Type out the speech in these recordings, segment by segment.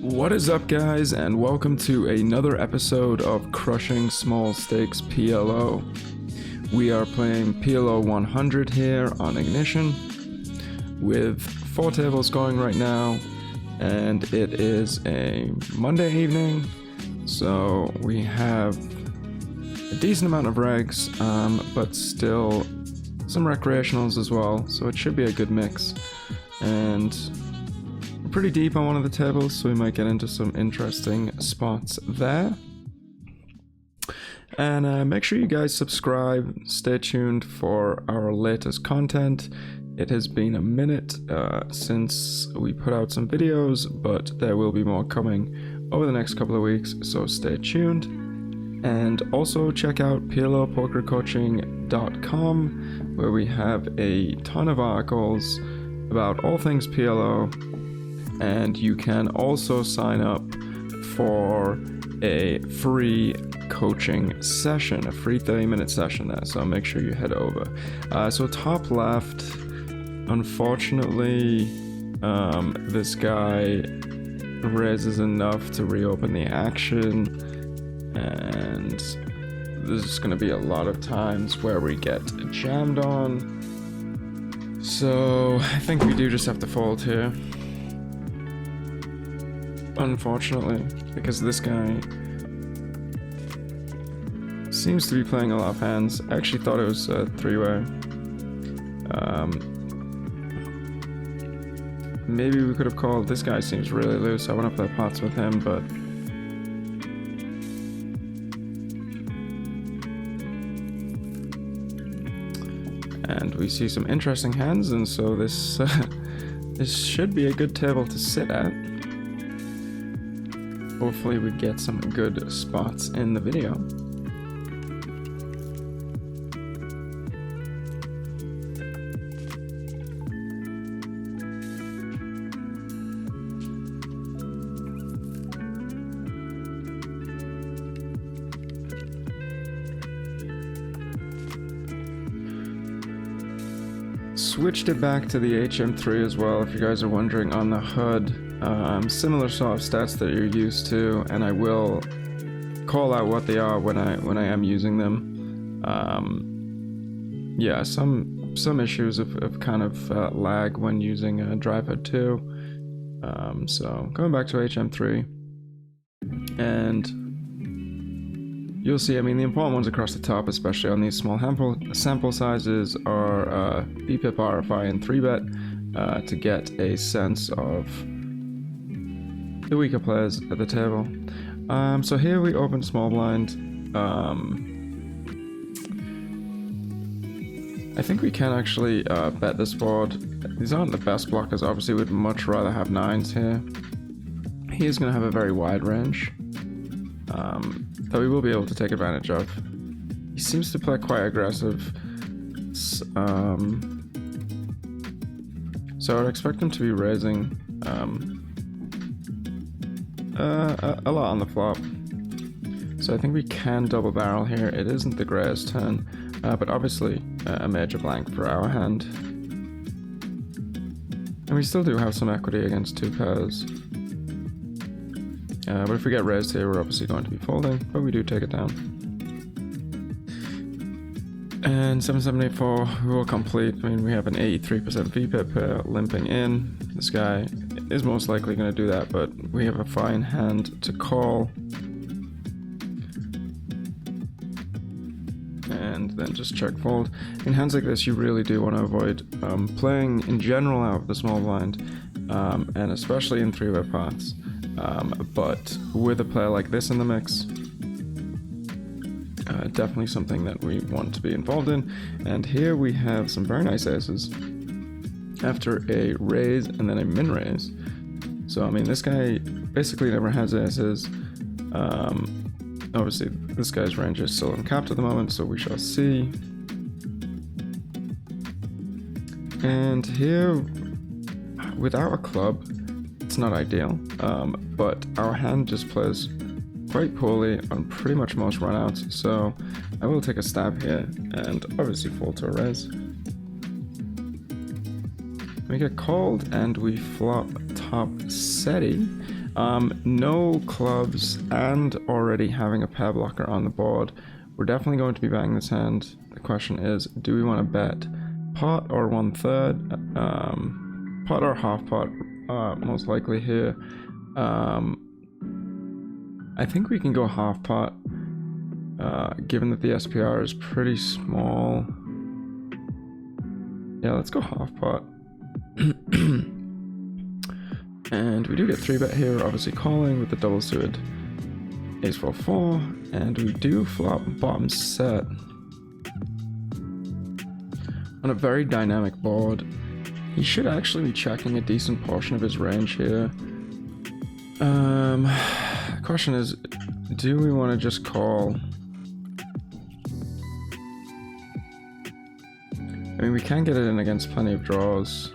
What is up, guys, and welcome to another episode of Crushing Small Stakes PLO. We are playing PLO 100 here on Ignition with 4 tables going right now, and it is a Monday evening, so we have a decent amount of regs, but still some recreationals as well, so it should be a good mix. And we're pretty deep on one of the tables, so we might get into some interesting spots there. And make sure you guys subscribe, stay tuned for our latest content. It has been a minute since we put out some videos, but there will be more coming over the next couple of weeks, so stay tuned. And also check out PLOpokercoaching.com, where we have a ton of articles about all things PLO, and you can also sign up for a free coaching session, a free 30-minute session there, so make sure you head over. So top left, unfortunately, this guy raises enough to reopen the action, and there's going to be a lot of times where we get jammed on. So I think we do just have to fold here, unfortunately, because this guy seems to be playing a lot of hands. I actually thought it was a 3-way. Maybe we could have called. This guy seems really loose. I want to play pots with him, but and we see some interesting hands, and so this this should be a good table to sit at. Hopefully we get some good spots in the video. Switched it back to the HM3 as well, if you guys are wondering, on the HUD. Similar sort of stats that you're used to, and I will call out what they are when I am using them. Yeah, some issues of kind of lag when using Drive HUD 2. So going back to HM3, and you'll see, I mean, the important ones across the top, especially on these small sample sizes, are BPIP, RFI, and 3-bet to get a sense of the weaker players at the table. So here we open small blind. I think we can actually bet this board. These aren't the best blockers, obviously. We'd much rather have 9s here. He is going to have a very wide range that we will be able to take advantage of. He seems to play quite aggressive, so I would expect him to be raising a lot on the flop. So I think we can double barrel here. It isn't the greatest turn, but obviously a major blank for our hand. And we still do have some equity against 2 pairs. But if we get raised here, we're obviously going to be folding, but we do take it down. And 7-7-8-4, we will complete. I mean, we have an 83% VPIP limping in. This guy is most likely going to do that, but we have a fine hand to call. And then just check fold. In hands like this, you really do want to avoid playing in general out of the small blind, and especially in 3-way pots. But with a player like this in the mix, definitely something that we want to be involved in. And here we have some very nice aces after a raise and then a min raise. So I mean, this guy basically never has aces. Obviously this guy's range is still uncapped at the moment, so we shall see. And here, without a club, it's not ideal, but our hand just plays quite poorly on pretty much most runouts, so I will take a stab here and obviously fold to a raise. We get called and we flop top SETI. No clubs and already having a pair blocker on the board, we're definitely going to be betting this hand. The question is, do we want to bet pot or 1/3? Pot or half pot, most likely here. I think we can go half pot, given that the SPR is pretty small. Yeah, let's go half pot. And we do get 3-bet here, obviously calling with the double suited ace 4-4, and we do flop bottom set on a very dynamic board. He should actually be checking a decent portion of his range here. The question is, do we want to just call? I mean, we can get it in against plenty of draws.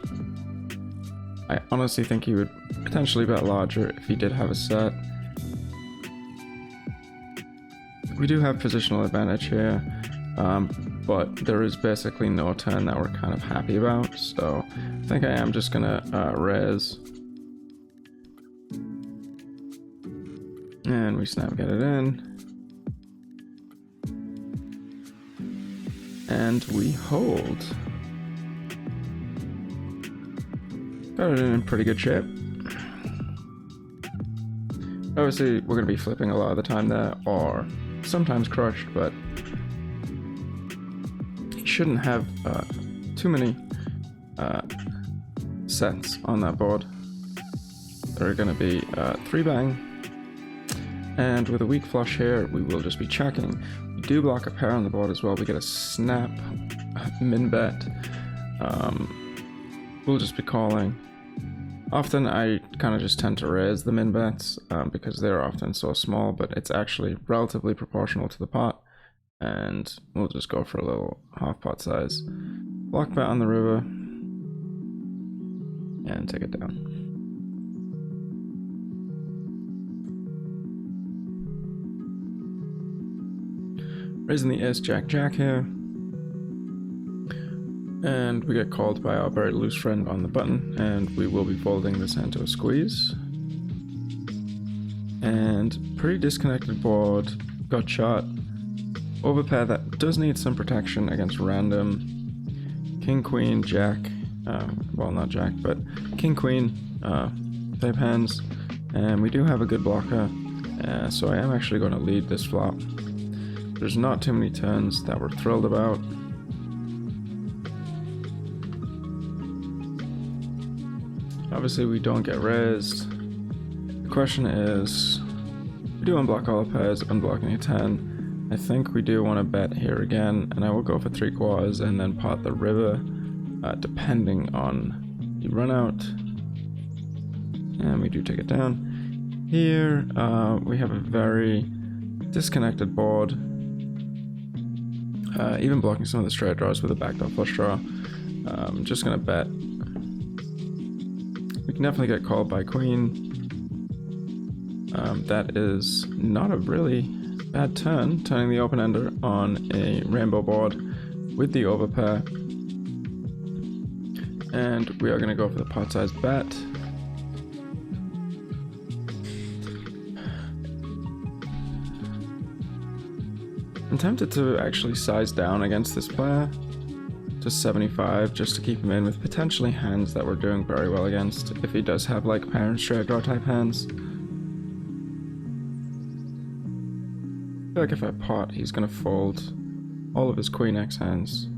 I honestly think he would potentially bet larger if he did have a set. We do have positional advantage here, but there is basically no turn that we're kind of happy about, so I think I am just gonna raise. And we snap get it in. And we hold. Got it in pretty good shape. Obviously, we're going to be flipping a lot of the time there, or sometimes crushed, but he shouldn't have too many sets on that board. They're going to be 3-bang, and with a weak flush here, we will just be checking. We do block a pair on the board as well. We get a snap, min bet. We'll just be calling. Often I kind of just tend to raise the min bets because they're often so small, but it's actually relatively proportional to the pot, and we'll just go for a little half pot size. Block bet on the river and take it down. Raising the ace jack jack here. And we get called by our very loose friend on the button, and we will be folding this hand to a squeeze. And pretty disconnected board, got shot. Overpair that does need some protection against random. King, queen, jack, well not jack, but king, queen, type hands. And we do have a good blocker, so I am actually going to lead this flop. There's not too many turns that we're thrilled about. Obviously we don't get raised. The question is, we do unblock all the pairs, unblocking a 10. I think we do want to bet here again, and I will go for 3/4 and then pot the river, depending on the run out. And we do take it down. Here, we have a very disconnected board. Even blocking some of the straight draws with a backdoor flush draw. I'm just gonna bet. We can definitely get called by queen. That is not a really bad turn, turning the open-ender on a rainbow board with the overpair. And we are going to go for the pot size bet. I'm tempted to actually size down against this player to 75 just to keep him in with potentially hands that we're doing very well against if he does have like pair and straight draw type hands. I feel like if I pot, he's gonna fold all of his queen X hands.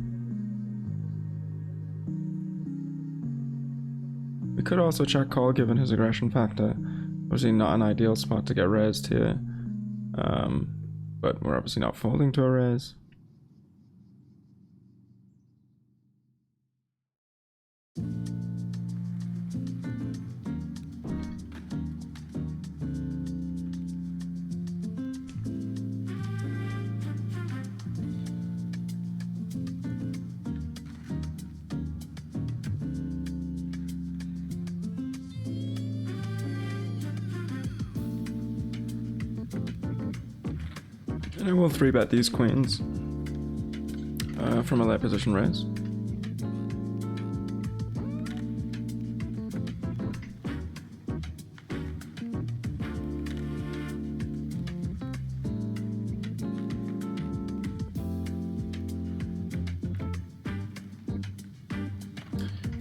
We could also check call given his aggression factor. Obviously not an ideal spot to get raised here, but we're obviously not folding to a raise. And I will 3-bet these queens from a late position raise.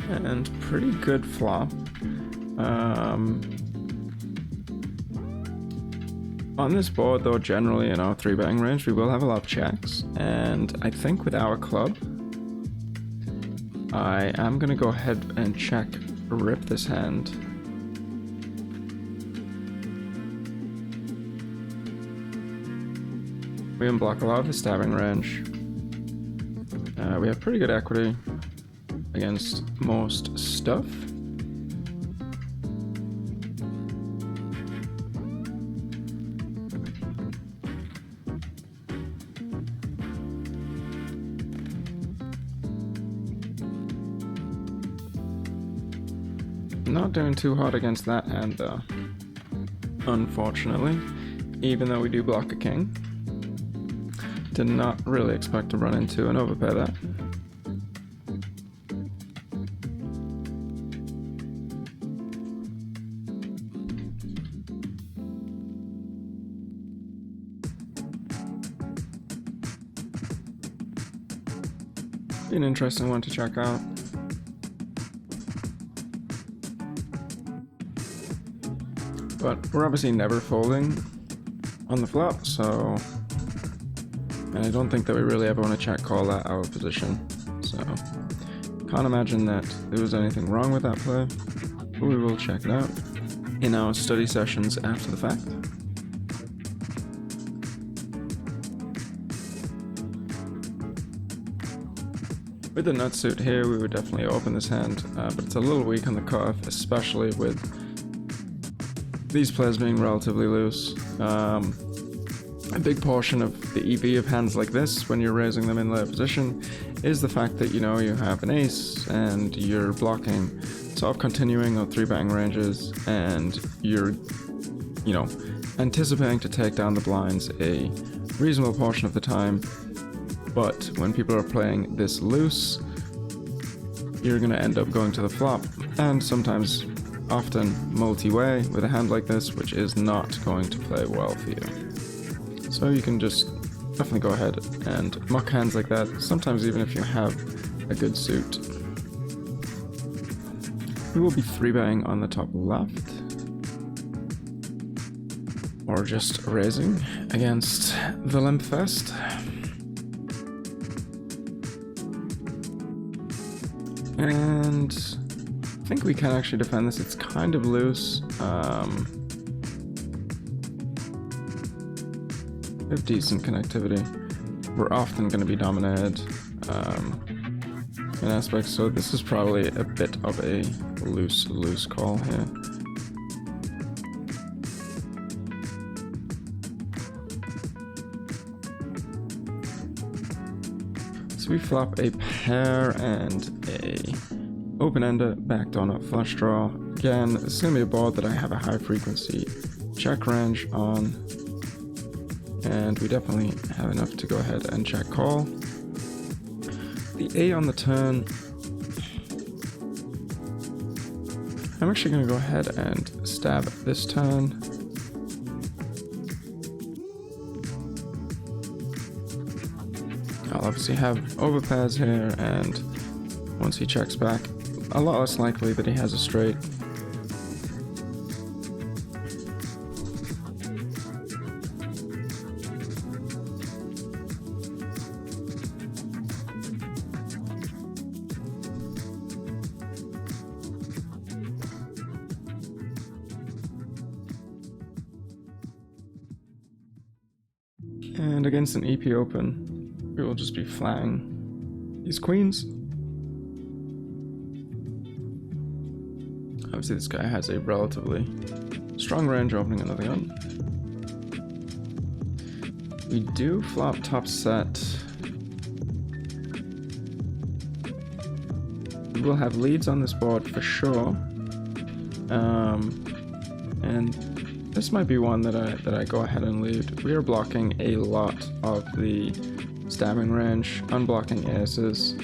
And pretty good flop. On this board, though, generally in our 3-betting range, we will have a lot of checks. And I think with our club, I am going to go ahead and check rip this hand. We unblock a lot of the stabbing range. We have pretty good equity against most stuff. Not doing too hot against that hand though, unfortunately, even though we do block a king. Did not really expect to run into and overpair that. Be an interesting one to check out. But we're obviously never folding on the flop, so... And I don't think that we really ever want to check call that our position. So, can't imagine that there was anything wrong with that play. But we will check it out in our study sessions after the fact. With the nut suit here, we would definitely open this hand, but it's a little weak on the cutoff, especially with these players being relatively loose. A big portion of the EV of hands like this, when you're raising them in low position, is the fact that, you know, you have an ace and you're blocking sort of continuing or 3-betting ranges, and you're, you know, anticipating to take down the blinds a reasonable portion of the time. But when people are playing this loose, you're going to end up going to the flop, and sometimes, often, multi-way with a hand like this, which is not going to play well for you. So you can just definitely go ahead and muck hands like that, sometimes even if you have a good suit. We will be 3-betting on the top left, or just raising against the limp fest. And I think we can actually defend this. It's kind of loose. We have decent connectivity. We're often going to be dominated in aspects, so this is probably a bit of a loose call here. So we flop a pair and a open-ender, backdoor nut flush draw. Again, this is going to be a board that I have a high frequency check range on. And we definitely have enough to go ahead and check call. The A on the turn, I'm actually going to go ahead and stab this turn. I'll obviously have overpairs here, and once he checks back, a lot less likely that he has a straight. And against an EP open, we will just be flying these queens. Obviously this guy has a relatively strong range opening another gun. We do flop top set. We will have leads on this board for sure. And this might be one that I go ahead and lead. We are blocking a lot of the stabbing range, unblocking aces,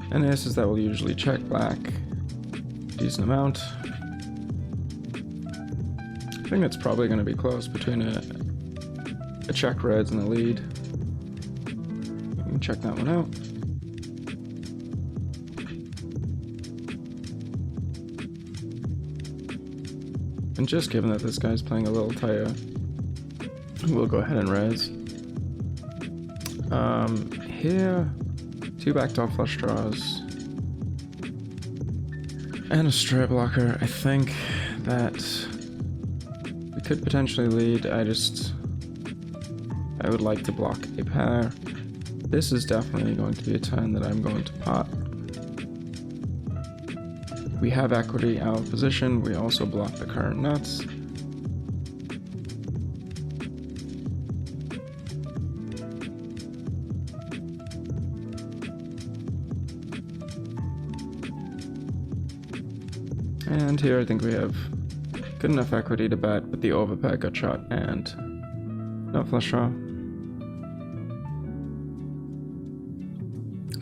and aces that will usually check back decent amount. I think it's probably going to be close between a check raise and a lead. We can check that one out. And just given that this guy's playing a little tighter, we'll go ahead and raise. Here, 2 backdoor flush draws. And a straight blocker. I think that we could potentially lead. I would like to block a pair. This is definitely going to be a turn that I'm going to pot. We have equity out of position. We also block the current nuts. And here I think we have good enough equity to bet, but the overpair got shot and no flush draw.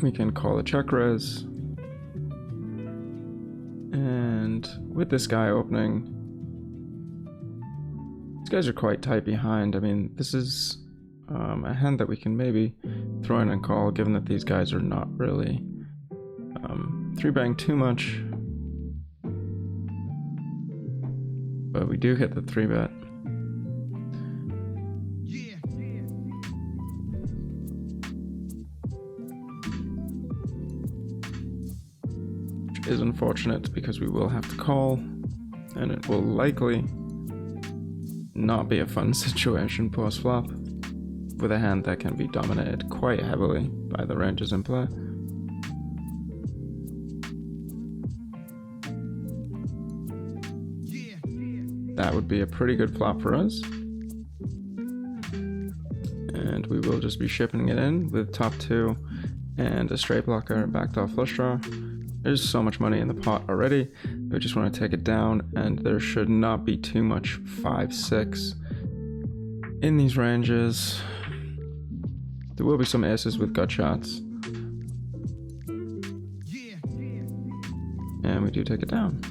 We can call a check raise. And with this guy opening, these guys are quite tight behind. I mean, this is a hand that we can maybe throw in and call, given that these guys are not really 3-betting too much. But we do hit the 3-bet. Which is unfortunate because we will have to call, and it will likely not be a fun situation post flop with a hand that can be dominated quite heavily by the ranges in play. That would be a pretty good flop for us. And we will just be shipping it in with top 2 and a straight blocker, backdoor flush draw. There's so much money in the pot already. We just want to take it down, and there should not be too much 5-6 in these ranges. There will be some aces with gut shots. And we do take it down.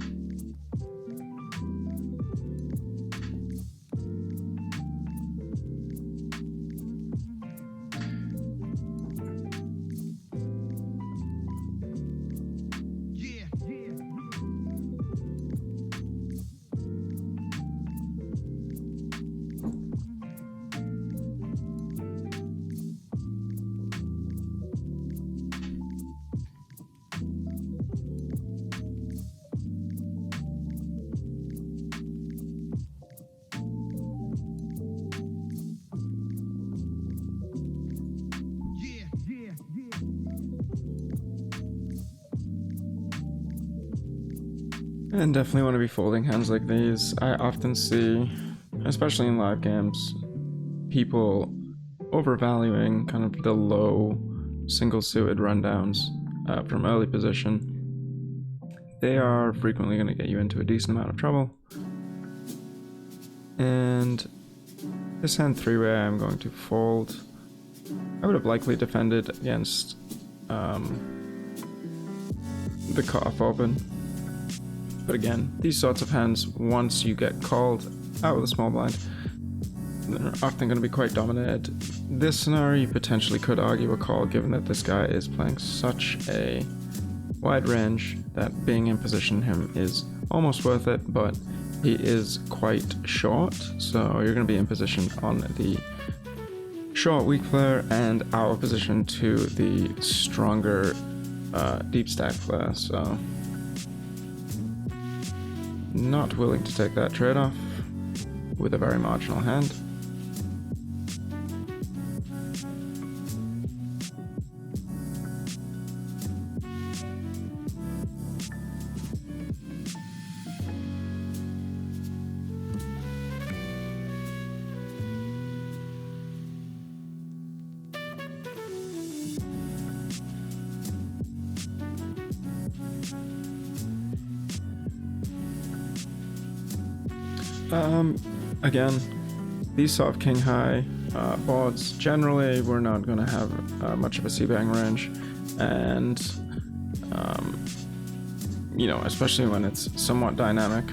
And definitely want to be folding hands like these. I often see, especially in live games, people overvaluing kind of the low single suited rundowns from early position. They are frequently going to get you into a decent amount of trouble. And this hand 3-way I'm going to fold. I would have likely defended against the cutoff open. But again, these sorts of hands, once you get called out with a small blind, they're often going to be quite dominated. This scenario, you potentially could argue a call, given that this guy is playing such a wide range that being in position him is almost worth it, but he is quite short, so you're going to be in position on the short weak player and out of position to the stronger deep stack player, so not willing to take that trade-off with a very marginal hand. Again, these sort of king high boards, generally we're not going to have much of a c-bang range, and you know, especially when it's somewhat dynamic.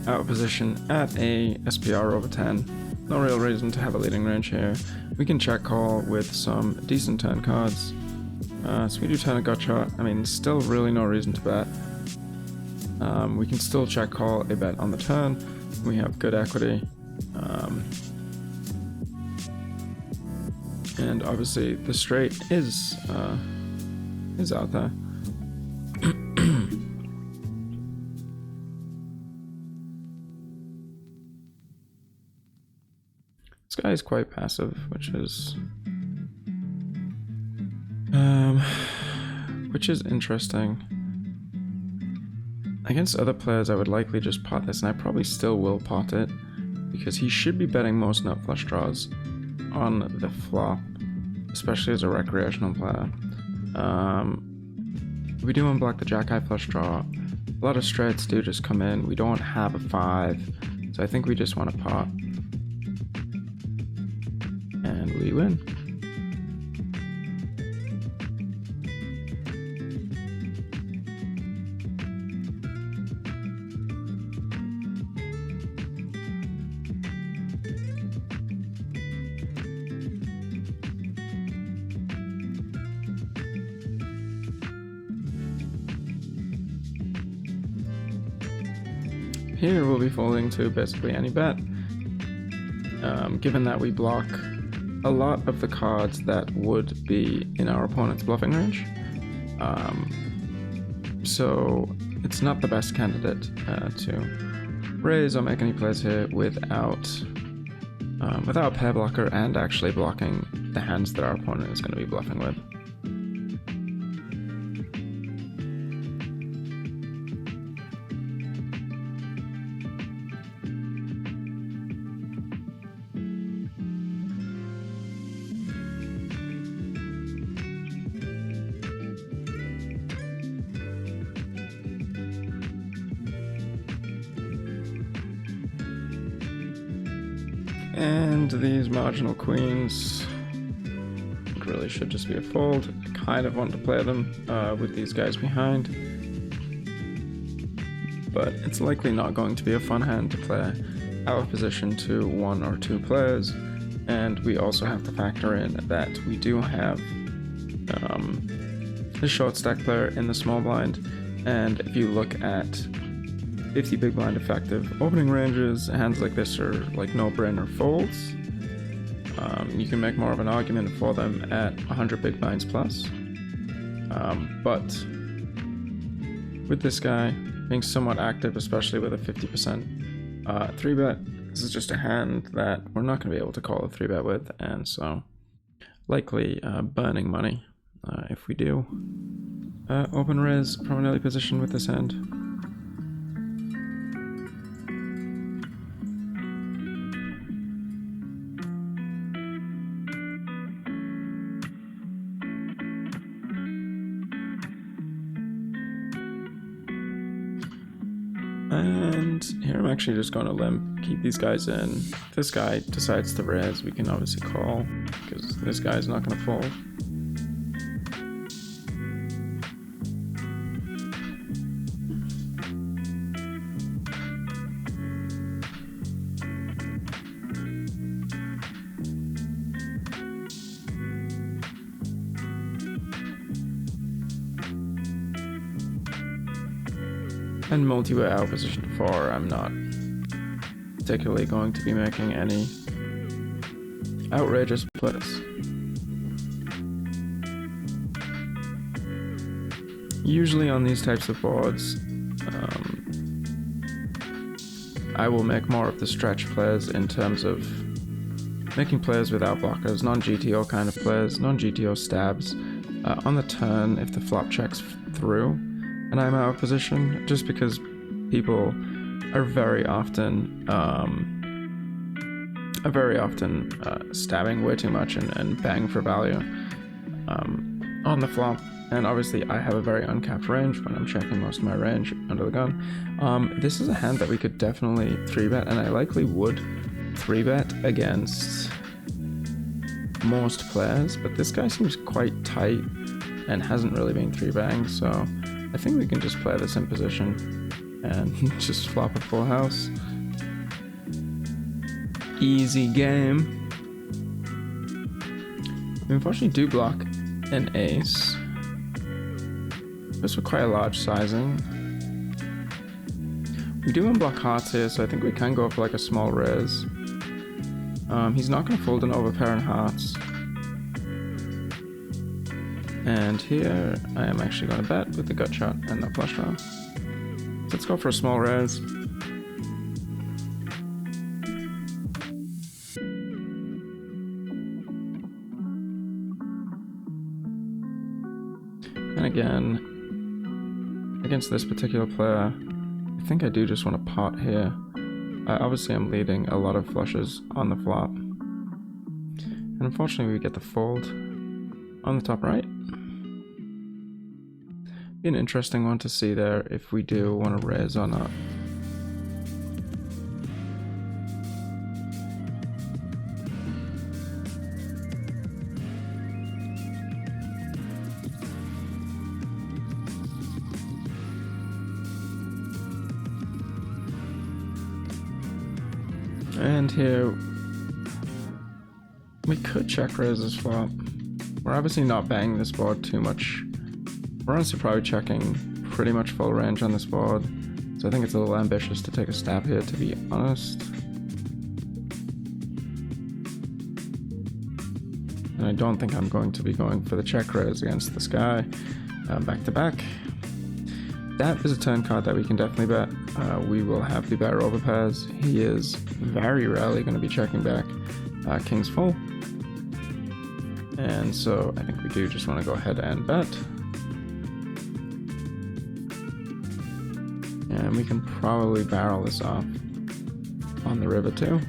Out of position at a SPR over 10, no real reason to have a leading range here. We can check call with some decent turn cards. So we do turn a gut shot. I mean, still really no reason to bet. We can still check call a bet on the turn. We have good equity. And obviously the straight is out there. This guy is quite passive, which is interesting. Against other players, I would likely just pot this, and I probably still will pot it, because he should be betting most nut flush draws on the flop, especially as a recreational player. We do unblock the jack high flush draw. A lot of straights do just come in. We don't have a 5, so I think we just want to pot. And we win. Here we'll be folding to basically any bet, given that we block a lot of the cards that would be in our opponent's bluffing range. So it's not the best candidate to raise or make any plays here without a pair blocker and actually blocking the hands that our opponent is going to be bluffing with. And these marginal queens really should just be a fold. I kind of want to play them with these guys behind, but it's likely not going to be a fun hand to play out of position to 1 or 2 players. And we also have to factor in that we do have a short stack player in the small blind, and if you look at 50 big blind effective opening ranges, hands like this are like no-brainer folds. You can make more of an argument for them at 100 big blinds plus. But with this guy being somewhat active, especially with a 50% 3-bet, this is just a hand that we're not going to be able to call a 3-bet with, and so likely burning money if we do. Open raise from an early position with this hand. And here I'm actually just going to limp, keep these guys in. If this guy decides to raise, we can obviously call, because this guy's not going to fold. And multi-way out position to 4, I'm not particularly going to be making any outrageous plays. Usually on these types of boards, I will make more of the stretch plays in terms of making plays without blockers, non-GTO kind of plays, non-GTO stabs. On the turn, if the flop checks through, and I'm out of position, just because people are very often stabbing way too much and bang for value on the flop. And obviously I have a very uncapped range when I'm checking most of my range under the gun. This is a hand that we could definitely 3-bet, and I likely would 3-bet against most players, but this guy seems quite tight and hasn't really been 3-betting, so I think we can just play this in position and just flop a full house. Easy game. We unfortunately do block an ace. This with quite a large sizing. We do unblock hearts here, so I think we can go for like a small raise. He's not going to fold an overpair in hearts. And here, I am actually going to bet with the gut shot and the flush draw. So let's go for a small raise. And again, against this particular player, I think I do just want to pot here. Obviously, I'm leading a lot of flushes on the flop. And unfortunately, we get the fold on the top right. Be an interesting one to see there if we do want to raise or not. And here, we could check raise this flop. We're obviously not banging this board too much. We're honestly probably checking pretty much full range on this board. So I think it's a little ambitious to take a stab here, to be honest. And I don't think I'm going to be going for the check raise against this guy back to back. That is a turn card that we can definitely bet. We will have the better overpairs. He is very rarely going to be checking back king's full. And so I think we do just want to go ahead and bet. And we can probably barrel this off on the river too.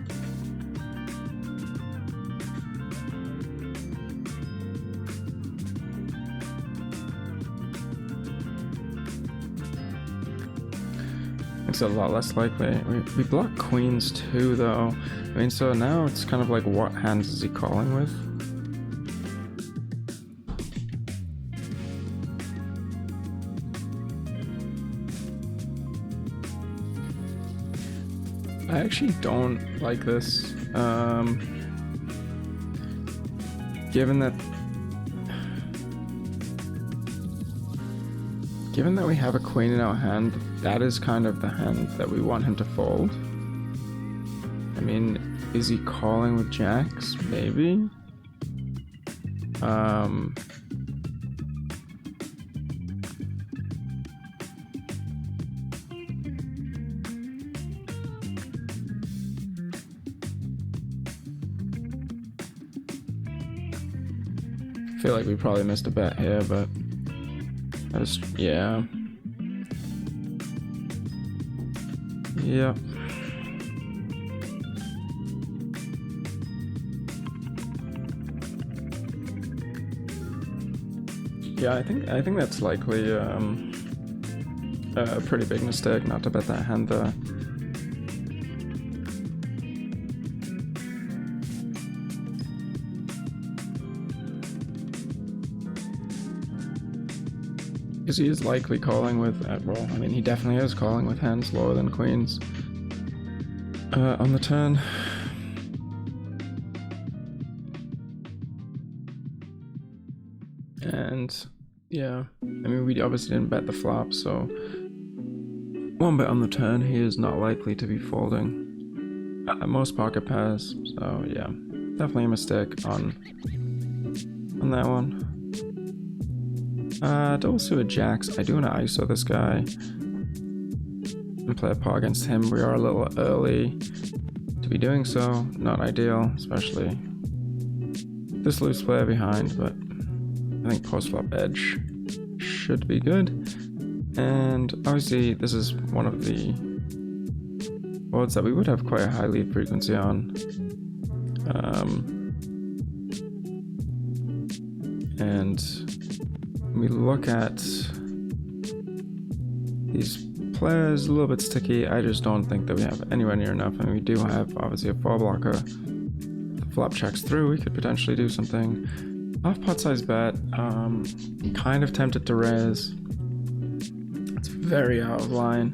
It's a lot less likely. We block queens too though. I mean, so now it's kind of like, what hands is he calling with? I actually don't like this. Given that we have a queen in our hand, that is kind of the hand that we want him to fold. I mean, is he calling with jacks? Maybe. I feel like we probably missed a bet here, but yeah. Yep. Yeah, I think that's likely a pretty big mistake not to bet that hand there. Because he is likely calling with, well, I mean, he definitely is calling with hands lower than queens on the turn. And yeah, I mean, we obviously didn't bet the flop, so one bet on the turn, he is not likely to be folding most pocket pairs. So yeah, definitely a mistake on that one. Double suited jacks. I do want to ISO this guy and play a paw against him. We are a little early to be doing so. Not ideal, especially this loose player behind, but I think post-flop edge should be good. And obviously this is one of the boards that we would have quite a high lead frequency on. And we look at these players, a little bit sticky. I just don't think that we have anywhere near enough. I mean, we do have obviously a 4-blocker. If the flop checks through, we could potentially do something. Off pot size bet. Kind of tempted to raise. It's very out of line.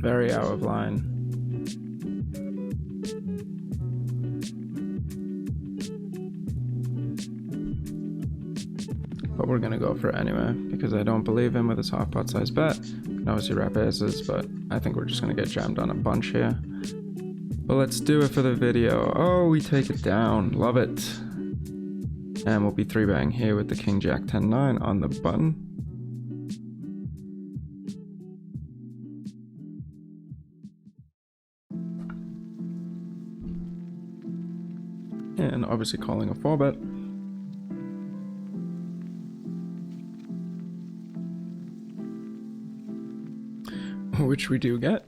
Very out of line. but we're gonna go for it anyway because I don't believe him with his half pot size bet. Can obviously wrap aces, but I think we're just gonna get jammed on a bunch here. But let's do it for the video. Oh, we take it down. Love it. And we'll be 3-betting here with the king jack 10-9 on the button. And obviously calling a 4-bet. Which we do get.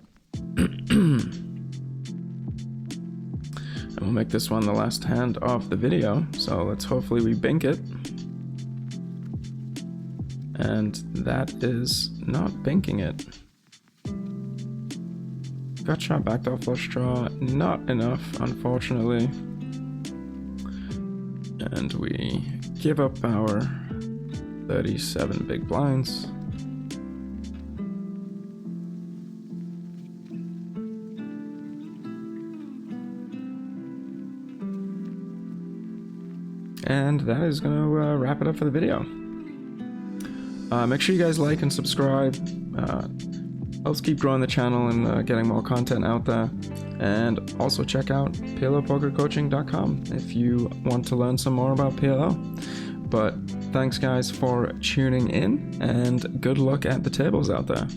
And we'll make this one the last hand of the video, so let's hopefully we bink it. And that is not binking it. Gut shot, backdoor flush draw, not enough, unfortunately. And we give up our 37 big blinds. And that is going to wrap it up for the video. Make sure you guys like and subscribe. Helps keep growing the channel and getting more content out there. And also check out PLOpokercoaching.com if you want to learn some more about PLO. But thanks guys for tuning in, and good luck at the tables out there.